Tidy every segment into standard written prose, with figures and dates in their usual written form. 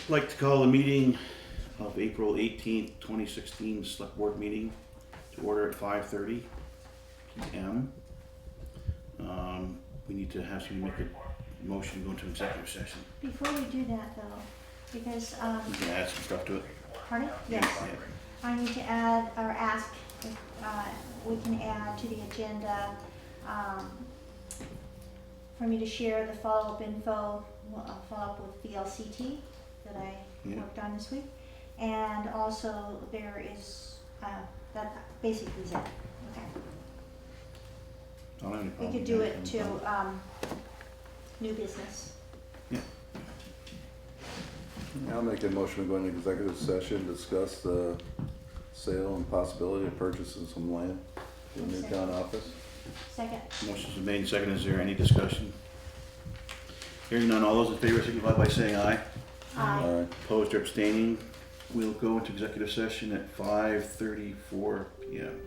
I'd like to call the meeting of April 18th, 2016 Select Board meeting to order at 5:30 p.m. We need to have somebody make a motion to go into executive session. Before we do that though, because, You can add some stuff to it. pardon? Yes. I need to add, or ask if we can add to the agenda for me to share the follow-up info, follow-up with VLCT that I worked on this week. And also there is, that basically is it. Okay. I don't have any We problem could with do that. it to new business. Yeah. I'll make a motion to go into executive session, discuss the sale and possibility of purchasing some land for the new town office. Second. Motion's been made and seconded. Is there any discussion? Hearing none, all those in favor signify by saying aye. Aye. Opposed or abstaining? We'll go into executive session at 5:34 p.m.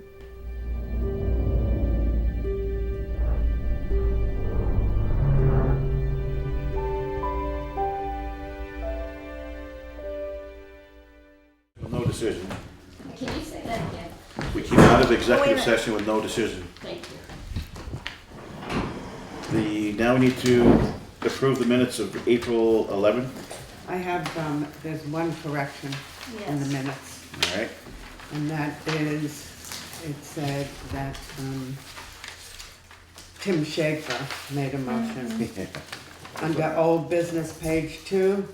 No decision. Can you say that again? We came out of executive Oh, wait a minute. session with no decision. Thank you. Now we need to approve the minutes of April 11th. I have, there's one correction in the Yes. minutes, All right. and that is, it said that, Tim Schaefer made a motion. Under old business, page 2,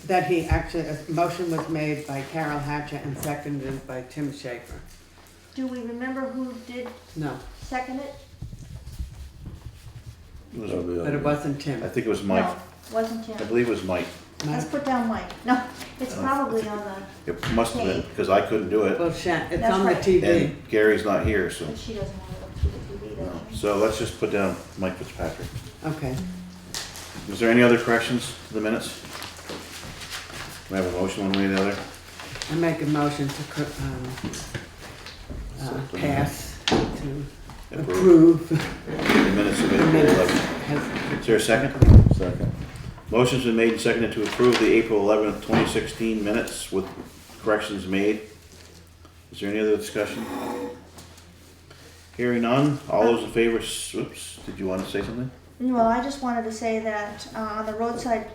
that he actually, a motion was made by Carol Hatcher and seconded by Tim Schaefer. Do we remember who did No, second it? It was, but it wasn't I Tim. think it was Mike. No, wasn't I Tim. believe it was Mike. Let's put down Mike. No, it's probably on the, It must have been because I couldn't do it, Well, it's That's on the right. TV. and Gary's not here, so. but she doesn't want to look through the TV, No. does she? So let's just put down Mike Fitzpatrick. Okay, Is there any other corrections to the minutes? We have a motion one way or the other? I make a motion to, pass, to approve The minutes of the April minutes. 11th. Is there a second? Second. Motion's been made and seconded to approve the April 11th, 2016 minutes with corrections made. Is there any other discussion? Hearing none, all those in favor, oops, did you want to say something? Well, I just wanted to say that on the roadside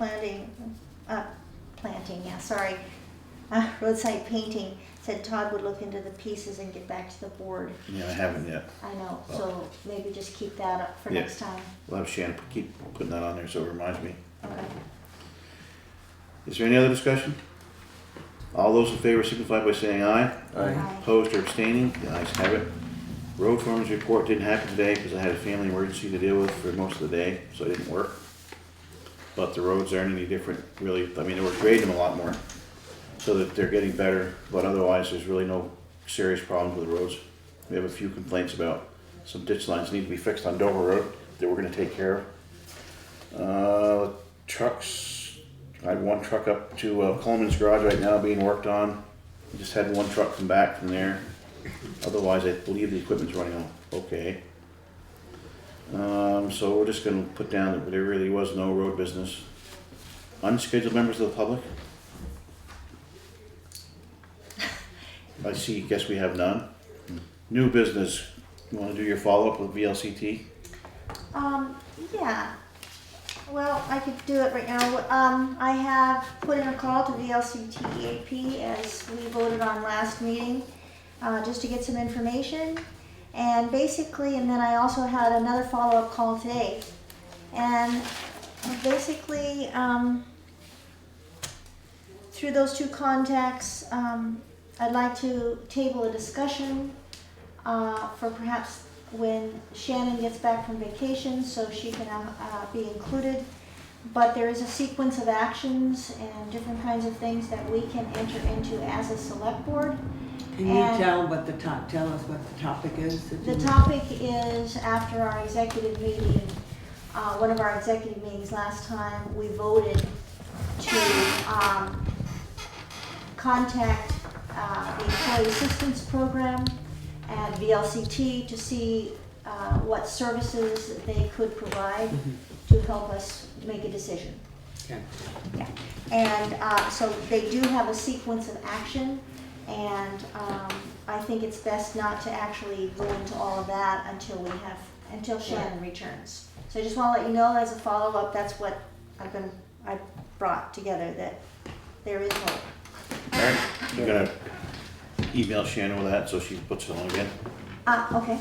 roadside painting, said Todd would look into the pieces and get back to the board. Yeah, I haven't yet. I know, so maybe just keep that up for Yeah. next time. We'll have Shannon keep putting that on there so it reminds me. Okay. Is there any other discussion? All those in favor signify by saying aye. Aye. Opposed or abstaining? The ayes have it. Road foreman's report didn't happen today because I had a family emergency to deal with for most of the day, so it didn't work. But the roads aren't any different, really. I mean, we're grading them a lot more, so that they're getting better, but otherwise there's really no serious problems with the roads. We have a few complaints about some ditch lines need to be fixed on Dover Road that we're gonna take care of. Trucks, I have one truck up to Coleman's garage right now being worked on. We just had one truck come back from there. Otherwise, I believe the equipment's running okay. So we're just gonna put down that there really was no road business. Unscheduled members of the public? I see, guess we have none. New business, you wanna do your follow-up with VLCT? Yeah. Well, I could do it right now. I have put in a call to VLCT EAP as we voted on last meeting, just to get some information. And basically, and then I also had another follow-up call today. And basically, through those two contacts, I'd like to table a discussion for perhaps when Shannon gets back from vacation so she can be included. But there is a sequence of actions and different kinds of things that we can enter into as a select board. Can you And tell us what the topic is? the topic is, after our executive meeting, one of our executive meetings last time, we voted to contact the Employee Assistance Program and VLCT to see what services they could provide to help us make a decision. Okay. And so they do have a sequence of action, and I think it's best not to actually go into all of that until Shannon returns. So I just want to let you know, as a follow-up, that's what I brought together, that there is hope. Alright, you're gonna email Shannon with that so she puts it on again? Okay.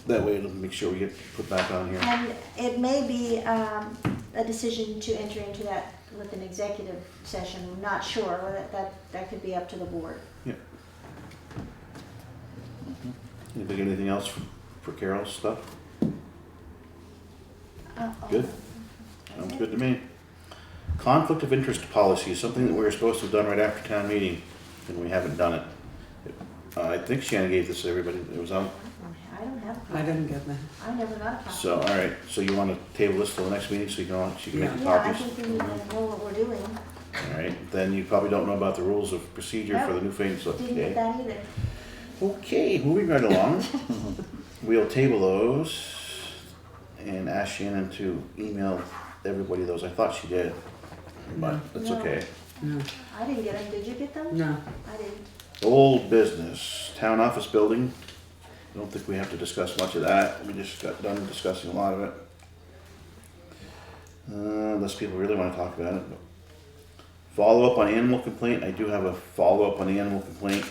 That way it'll make sure we get put back on here. And it may be a decision to enter into that with an executive session. I'm not sure, that could be up to the board. Yep. Anybody got anything else for Carol's stuff? Good. Sounds good to me. Conflict of interest policy is something that we were supposed to have done right after town meeting, and we haven't done it. I think Shannon gave this to everybody. It was on. I don't have a I copy. didn't get that. I never got a copy. So, all right. So you want to table this till the next meeting so she can make the Yeah, I copies? think we need to know what we're doing. All right. Then you probably don't know about the rules of procedure for the Newfane Selectboard. Didn't get that either. Okay, moving right along. We'll table those and ask Shannon to email everybody those. I thought she did, but that's No. okay. No, I didn't get them. Did you get them? no. I didn't. Old business, town office building. I don't think we have to discuss much of that. We just got done discussing a lot of it. Unless people really want to talk about it. But follow up on animal complaint. I do have a follow up on the animal complaint.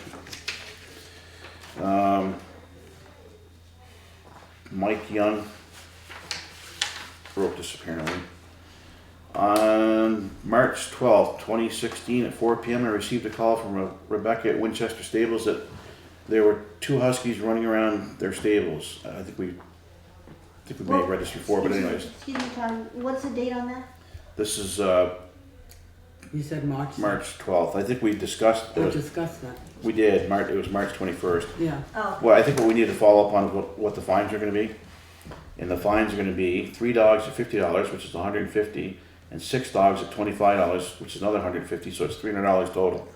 Mike Young wrote this apparently. On March 12th, 2016 at 4 p.m. I received a call from Rebecca at Winchester Stables that there were 2 huskies running around their stables. I think we may have read this before, but anyways. Excuse me, Tom, what's the date on that? This is You said March? March 12th. I think we discussed We discussed that. we did. It was March 21st. Yeah. Oh, Well, I think what we need to follow up on is what the fines are going to be. And the fines are going to be 3 dogs at $50, which is $150, and 6 dogs at $25, which is another $150. So it's $300 total.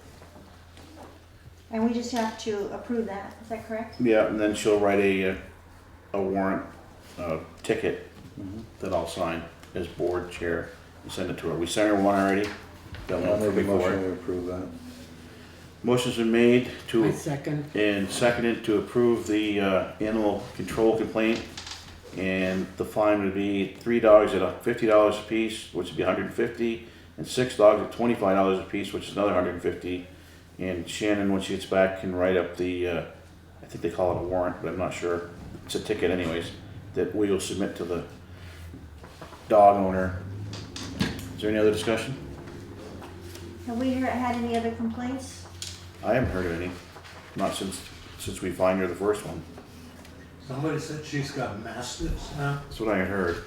and we just have to approve that, is that correct? Yeah, and then she'll write a warrant ticket that I'll sign as board chair and send it to her. We sent her one already. Got I'll one from make a motion before. to approve that. Motion's been made I to second. and seconded to approve the animal control complaint. And the fine would be 3 dogs at $50 a piece, which would be $150, and 6 dogs at $25 a piece, which is another $150. And Shannon, when she gets back, can write up the, I think they call it a warrant, but I'm not sure. It's a ticket anyways, that we will submit to the dog owner. Is there any other discussion? Have we had any other complaints? I haven't heard of any, not since we fined her the first one. Somebody said she's got mastiffs now. That's what I had heard.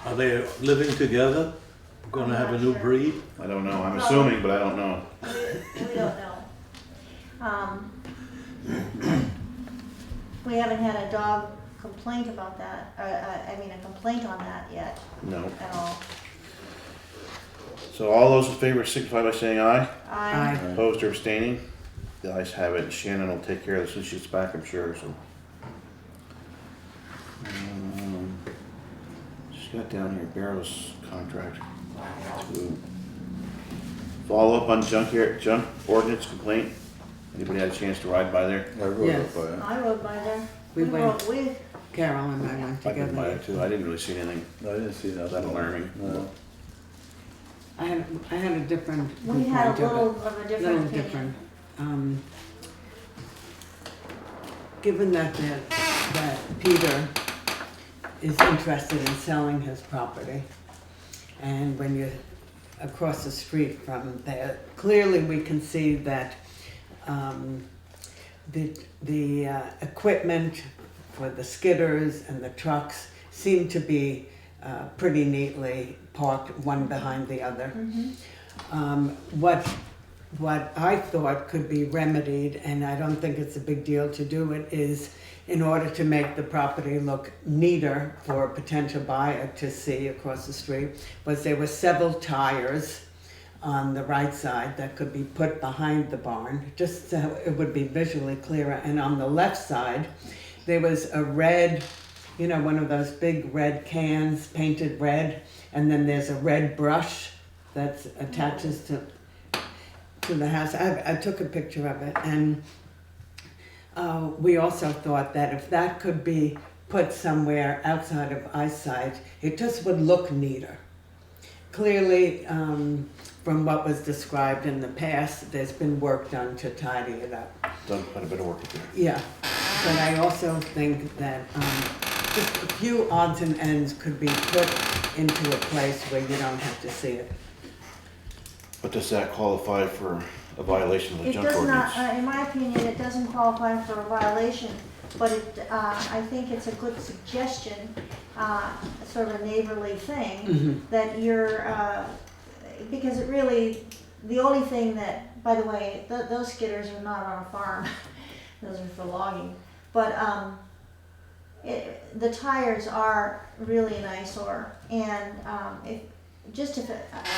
Are they living together? Gonna have a new breed? I don't know. I'm assuming, but I don't know. We don't know. We haven't had a dog complaint about that, a complaint on that yet No. at all. So all those in favor signify by saying aye. Aye. Opposed or abstaining? The ayes have it. Shannon will take care of this when she gets back, I'm sure, so. Just got down here, Barrow's contract. To follow up on junk ordinance complaint. Anybody had a chance to ride by there? I wrote Yes. up by it. I rode by there. We went. rode with, Carol and I went I've been by together. it too. I didn't really see anything I didn't see nothing. that alarming. No. I had a different we had a complaint of it. little of a different Little opinion. different. Given that Peter is interested in selling his property, and when you're across the street from there, clearly we can see that the equipment for the skidders and the trucks seem to be pretty neatly parked one behind the other. What I thought could be remedied, and I don't think it's a big deal to do it, is in order to make the property look neater for a potential buyer to see across the street, was there were several tires on the right side that could be put behind the barn, just so it would be visually clearer. And on the left side, there was a red, one of those big red cans painted red, and then there's a red brush that's attaches to the house. I took a picture of it, and we also thought that if that could be put somewhere outside of eyesight, it just would look neater. Clearly, from what was described in the past, there's been work done to tidy it up. Done quite a bit of work there. Yeah, but I also think that just a few odds and ends could be put into a place where you don't have to see it. But does that qualify for a violation of the It junk does ordinance? not, in my opinion, it doesn't qualify for a violation, but I think it's a good suggestion, sort of a neighborly thing, that you're, because it really, the only thing that, by the way, those skidders are not on a farm, those are for logging, but the tires are really an eyesore, and if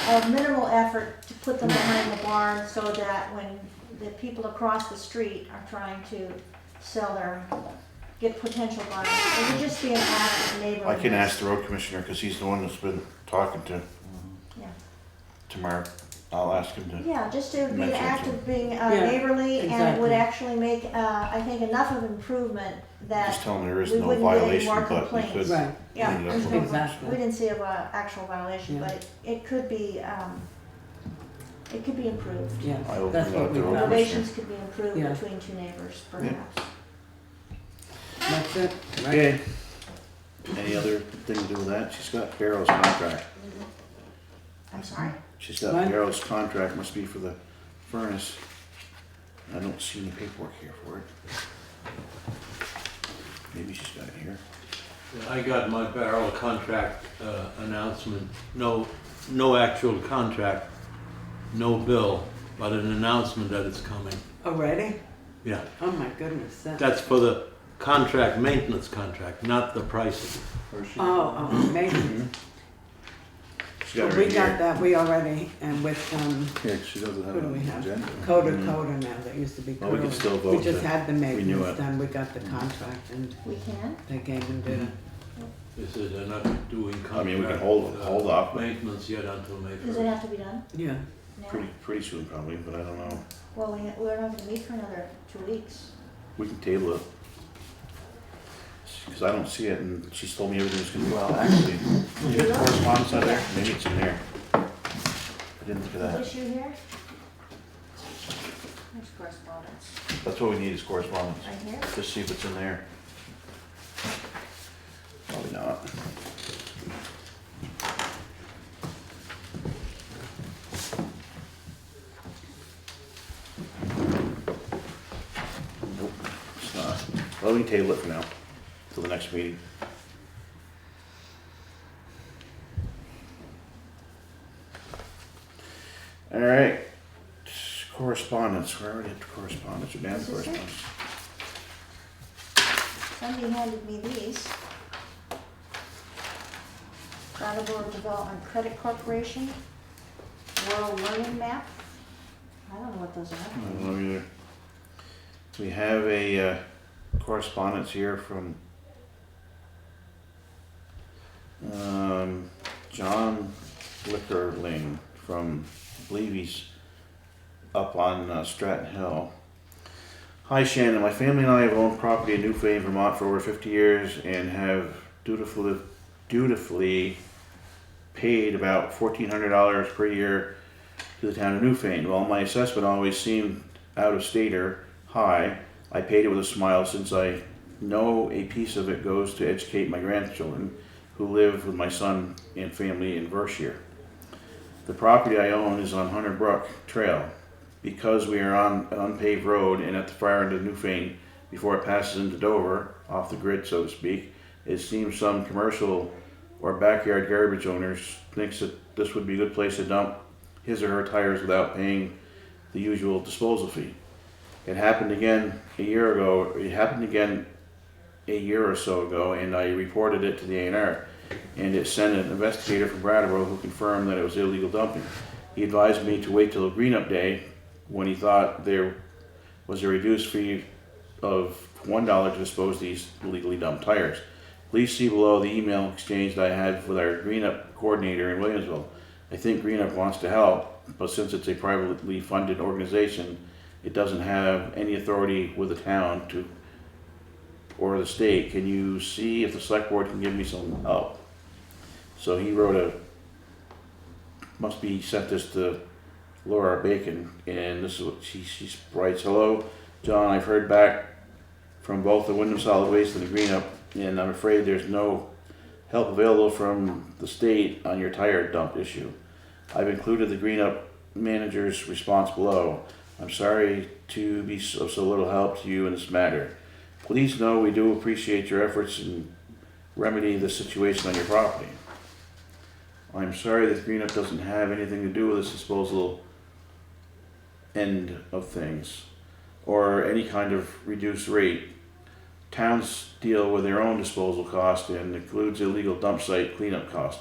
a minimal effort to put them behind the barn so that when the people across the street are trying to get potential buyers, it would just be an act of neighborliness. I can ask the road commissioner, because he's the one that's been talking Yeah. to Mark. I'll ask him to. Yeah, just to be an Mention act to- of being Yeah, neighborly, and it would exactly. actually make, I think, enough of improvement that Just tell him there is we no wouldn't get any violation, more but we complaints. could. Right. Yeah, clean it up there's a no, little bit. Exactly. we didn't see an actual violation, Yeah. but it could be improved. Yes, I will that's bring what that we to the thought. Relations could be improved Yeah. between two neighbors, perhaps. That's it, right? Okay. Any other thing to do with that? She's got Carol's contract. I'm sorry? She's got What? Carol's contract, must be for the furnace. I don't see any paperwork here for it. Maybe she's got it here. I got my barrel contract announcement, no actual contract, no bill, but an announcement that it's coming. Already? Yeah, Oh my goodness. that's for the contract, maintenance contract, not the pricing. Where's she? Oh, amazing. She's got it We right got here. that, we already, and with, Yeah, she doesn't have Who do an we have? agenda. Coda Mhm. now, that used to be Well, we can Coda. still We vote just to had the renew maintenance it. done, we got the contract, and We can? they came and did it. They said they're not doing contract. I mean, we can hold off, but Maintenance yet until May Does it 1st. have to be done Yeah. now? pretty soon probably, but I don't know. Well, we're not gonna meet for another 2 weeks. We can table it. Because I don't see it, and she's told me everything's gonna, well, actually, you got correspondence out there? Maybe it's in there. I didn't look at that. Issue here? There's correspondence. That's what we need is correspondence. Right here? Just see if it's in there. Probably not. Nope, it's not. Well, we can table it for now, till the next meeting. All right, correspondence, where are we at correspondence, we're down to This is it. correspondence. Somebody handed me these. Brattleboro Development Credit Corporation, World Learning Map. I don't know what those I are. don't know either. We have a correspondence here from John Lickerling from, I believe he's up on Stratton Hill. Hi Shannon, my family and I have owned property in Newfane, Vermont for over 50 years and have dutifully paid about $1,400 per year to the town of Newfane. While my assessment always seemed out of state or high, I paid it with a smile since I know a piece of it goes to educate my grandchildren who live with my son and family in Berkshire. The property I own is on Hunter Brook Trail. Because we are on an unpaved road and at the far end of Newfane before it passes into Dover, off the grid so to speak, it seems some commercial or backyard garbage owners thinks that this would be a good place to dump his or her tires without paying the usual disposal fee. It happened again a year or so ago, and I reported it to the A&R, and it sent an investigator from Brattleboro who confirmed that it was illegal dumping. He advised me to wait till green up day when he thought there was a reduced fee of $1 to dispose these illegally dumped tires. Please see below the email exchange that I had with our green up coordinator in Williamsville. I think Green Up wants to help, but since it's a privately funded organization, it doesn't have any authority with the town to, or the state. Can you see if the select board can give me some help? So he wrote must be sent this to Laura Bacon, and this is what she writes. Hello, John, I've heard back from both the Wyndham Solid Waste and the Green Up, and I'm afraid there's no help available from the state on your tire dump issue. I've included the Green Up manager's response below. I'm sorry to be of so little help to you in this matter. Please know we do appreciate your efforts in remedying the situation on your property. I'm sorry that Green Up doesn't have anything to do with this disposal end of things, or any kind of reduced rate. Towns deal with their own disposal cost and includes illegal dump site cleanup cost.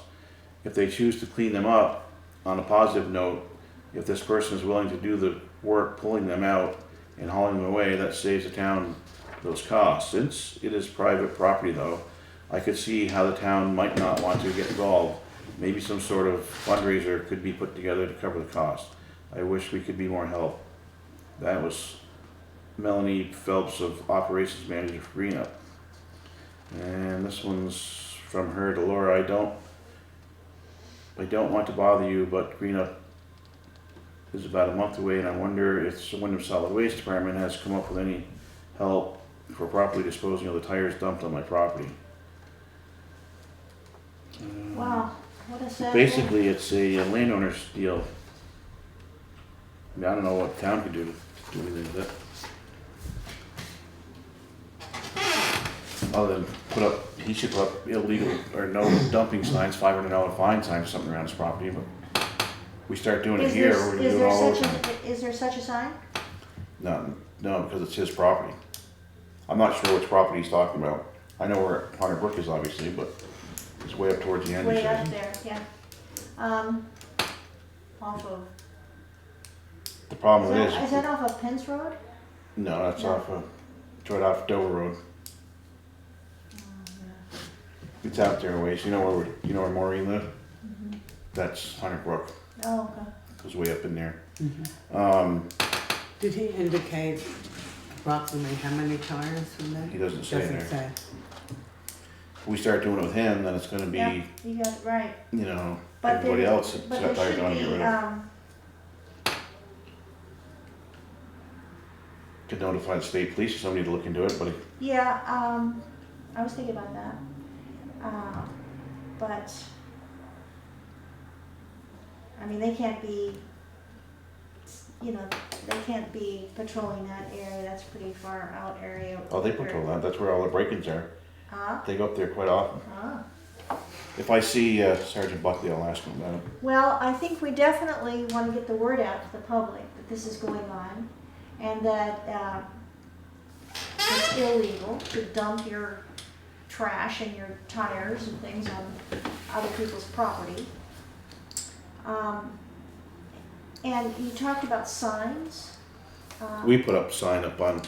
If they choose to clean them up, on a positive note, if this person is willing to do the work pulling them out and hauling them away, that saves the town those costs. Since it is private property though, I could see how the town might not want to get involved. Maybe some sort of fundraiser could be put together to cover the cost. I wish we could be more help. That was Melanie Phelps of Operations Manager for Green Up. And this one's from her to Laura. I don't want to bother you, but Green Up is about a month away, and I wonder if the Wyndham Solid Waste Department has come up with any help for properly disposing of the tires dumped on my property. Wow, what is that? Basically, it's a landowner's deal. I mean, I don't know what the town could do to do anything with it. Other than he should put up illegal or no dumping signs, $500 fine signs, something around his property, but we start doing it here, we're gonna do it all over. Is there such a sign? No, because it's his property. I'm not sure which property he's talking about. I know where Hunter Brook is obviously, but it's way up towards the end. Way up there, yeah. Off of, The problem is that off of Pence Road? no, that's No. it's right off Dover Road. It's out there a ways. You know where Maureen lived? Mm-hmm. That's Hunter Brook. Oh, okay. Goes way up in there. Did he indicate approximately how many tires from there? He doesn't say Doesn't there. say. If we start doing it with him, then it's gonna be, Yeah, you got it right. But everybody there- else that's but got there tires should on to get be, rid of. Could notify the state police or somebody to look into it, but yeah, I was thinking about that. But, I mean, they can't be, they can't be patrolling that area. That's pretty far out area. they patrol that. That's where all the break-ins are. Huh? They go up there quite often. Ah. If I see Sergeant Buckley, I'll ask him about it. Well, I think we definitely want to get the word out to the public that this is going on and that it's illegal to dump your trash and your tires and things on other people's property. And you talked about signs. We put up a sign up on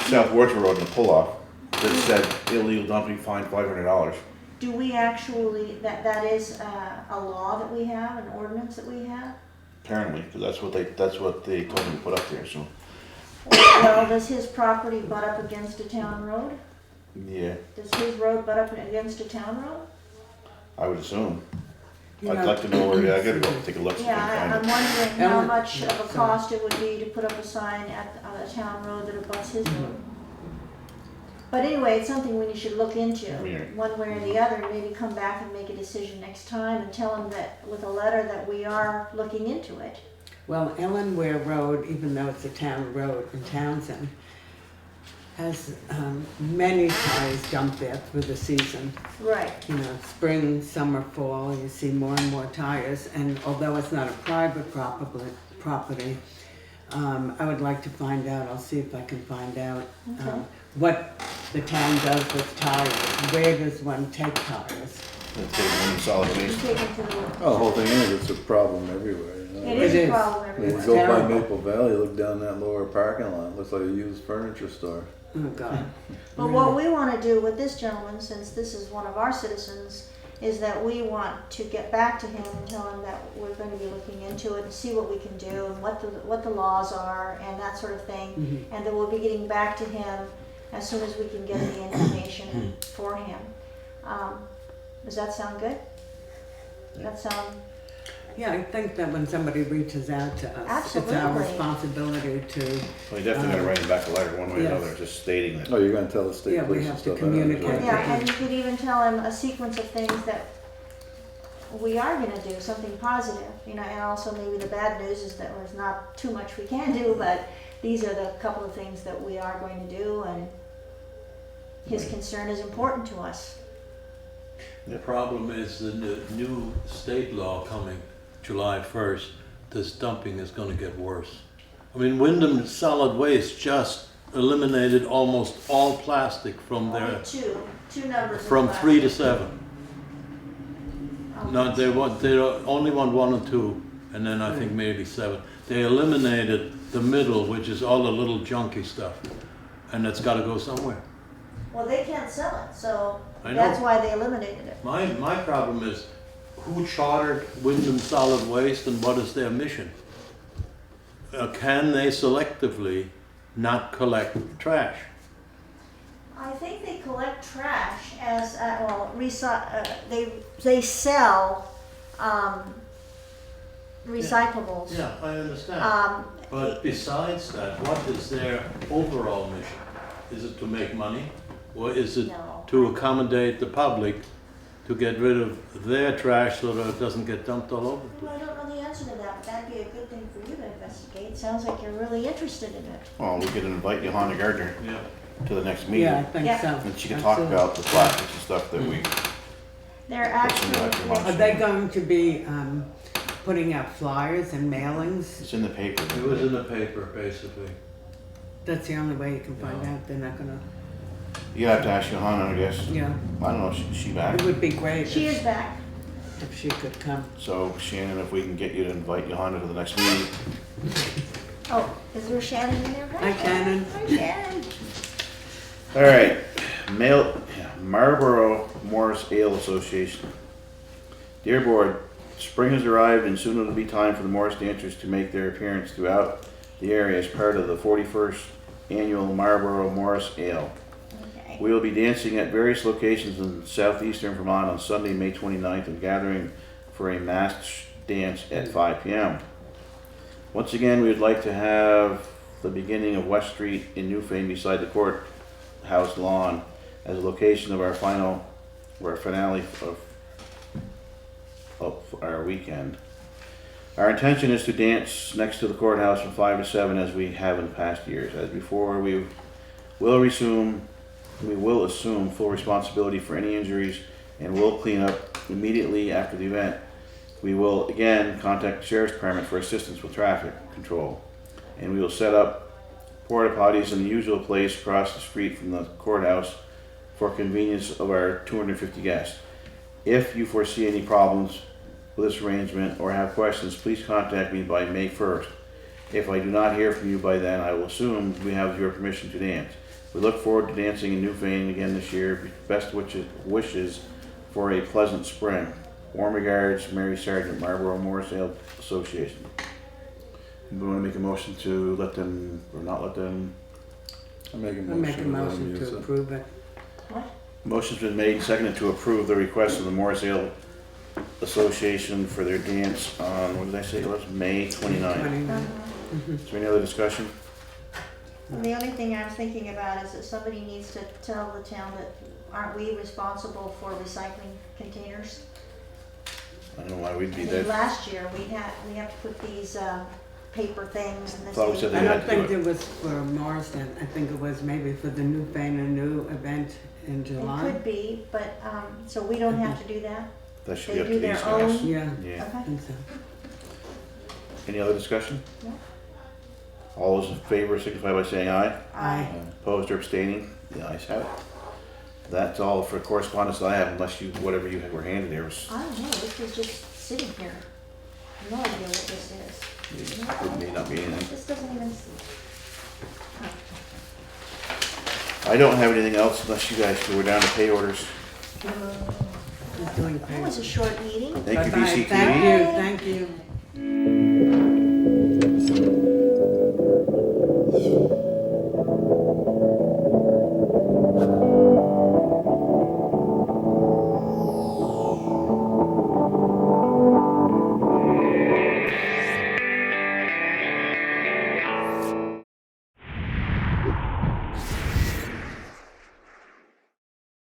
South Worcester Road in the pull-off that said illegal dumping, fine $500. Do we actually, that is a law that we have, an ordinance that we have? Apparently, because that's what they told me to put up there. So Well, does his property butt up against a town road? yeah, Does his road butt up against a town road? I would assume. You I'd know, like to know where. I gotta go take a look. See if I Yeah, can I'm find it. wondering how Ellen- much of a sorry. cost it would be to put up a sign at a town road that abuts his road. But anyway, it's something we should look into, Yeah. one way or the other, and maybe come back and make a decision next time and tell him that, with a letter, that we are looking into it. Well, Ellenware Road, even though it's a town road in Townsend, has many tires dumped there through the season. Right. Spring, summer, fall, you see more and more tires. And although it's not a private property, I would like to find out, I'll see if I can find out Okay. what the town does with tires. Where does one take tires? Let's take one in solid You waste. take it to the, Oh, the whole thing is, it's a problem everywhere, it It is a is. problem You everywhere. go by terrible. Maple Valley, look down that lower parking lot, looks like a used furniture store. Oh, God. But what we want to do with this gentleman, since this is one of our citizens, is that we want to get back to him and tell him that we're going to be looking into it and see what we can do and what the laws are and that sort of thing. And then we'll be getting back to him as soon as we can get the information for him. Does that sound good? That sound? Yeah, I think that when somebody reaches out to us, it's our Absolutely. responsibility to, Well, you definitely gotta write him back a letter one way or Yes. another, just stating that. Oh, you're gonna tell the state Yeah, we police and have to stuff. communicate. Yeah, and you could even tell him a sequence of things that we are gonna do, something positive, you know, and also maybe the bad news is that there's not too much we can do, but these are the couple of things that we are going to do, and his concern is important to us. The problem is the new state law coming July 1st, this dumping is gonna get worse. I mean, Wyndham Solid Waste just eliminated almost all plastic from Only their, two numbers. from 3 to 7. Oh. No, they only want 1 and 2, and then I think maybe 7. They eliminated the middle, which is all the little junky stuff, and it's gotta go somewhere. Well, they can't sell it, so I know. that's why they eliminated it. My problem is, who chartered Wyndham Solid Waste and what is their mission? Can they selectively not collect trash? I think they collect trash as, they sell, recyclables. Yeah, I understand. Um, But besides that, what is their overall mission? Is it to make money? Or is it No. to accommodate the public to get rid of their trash so that it doesn't get dumped all over? Well, I don't know the answer to that, but that'd be a good thing for you to investigate. Sounds like you're really interested in it. Well, we could invite Johanna Gardner Yeah. to the next yeah, I meeting, think Yeah. so. and she can talk Absolutely. about the plastics and stuff that we, They're What's in that actually, box? Are they going to be putting out flyers and mailings? it's in the paper. It was in the paper, basically. That's the only way you can find Yeah. out. They're not gonna, You have to ask Johanna, I guess. yeah. I don't know, is she back? It would be great she is back. if she could come. So Shannon, if we can get you to invite Johanna to the next meeting. Oh, is there Shannon in there? Hi, Shannon. Hi, Shannon. All right, Marlboro Morris Ale Association. Dear Board, spring has arrived and soon it'll be time for the Morris dancers to make their appearance throughout the area as part of the 41st Annual Marlboro Morris Ale. Okay. We will be dancing at various locations in southeastern Vermont on Sunday, May 29th, and gathering for a masked dance at 5 p.m. Once again, we would like to have the beginning of West Street in Newfane beside the courthouse lawn as a location of our finale of our weekend. Our intention is to dance next to the courthouse from 5 to 7 as we have in past years. As before, we will assume full responsibility for any injuries and will clean up immediately after the event. We will again contact the sheriff's department for assistance with traffic control. And we will set up porta potties in the usual place across the street from the courthouse for convenience of our 250 guests. If you foresee any problems with this arrangement or have questions, please contact me by May 1st. If I do not hear from you by then, I will assume we have your permission to dance. We look forward to dancing in Newfane again this year. Best wishes for a pleasant spring. Warm regards, Mary Sargent, Marlboro Morris Ale Association. We want to make a motion to let them, or not let them. I make a I'll make a motion. to let motion them use to it. approve it. What? Motion's been made and seconded to approve the request of the Morris Ale Association for their dance on, what did I say it was, May 29th. 29. Is there any other discussion? And the only thing I was thinking about is that somebody needs to tell the town that aren't we responsible for recycling containers? I don't know why we'd I be think there. last year we have to put these paper things and this. Thought we said I they don't had to do think it was for Morriston. I think it was maybe for the Newfane New event in It July. could be, but, so we don't have to do that? That should They be up do to their these guys. own? Yeah, Yeah. I Okay. think so. Any other discussion? No. All those in favor signify by saying aye. Aye. Opposed or abstaining? The ayes have it. That's all for correspondence that I have, unless you, whatever you were handed there was, I don't know, this was just sitting here. No idea what this is. it may not be anything. This doesn't even, I don't have anything else unless you guys, we're down to pay orders. Who's doing That was a page? short meeting. Thank you, Bye-bye. VCT. Thank you, thank you.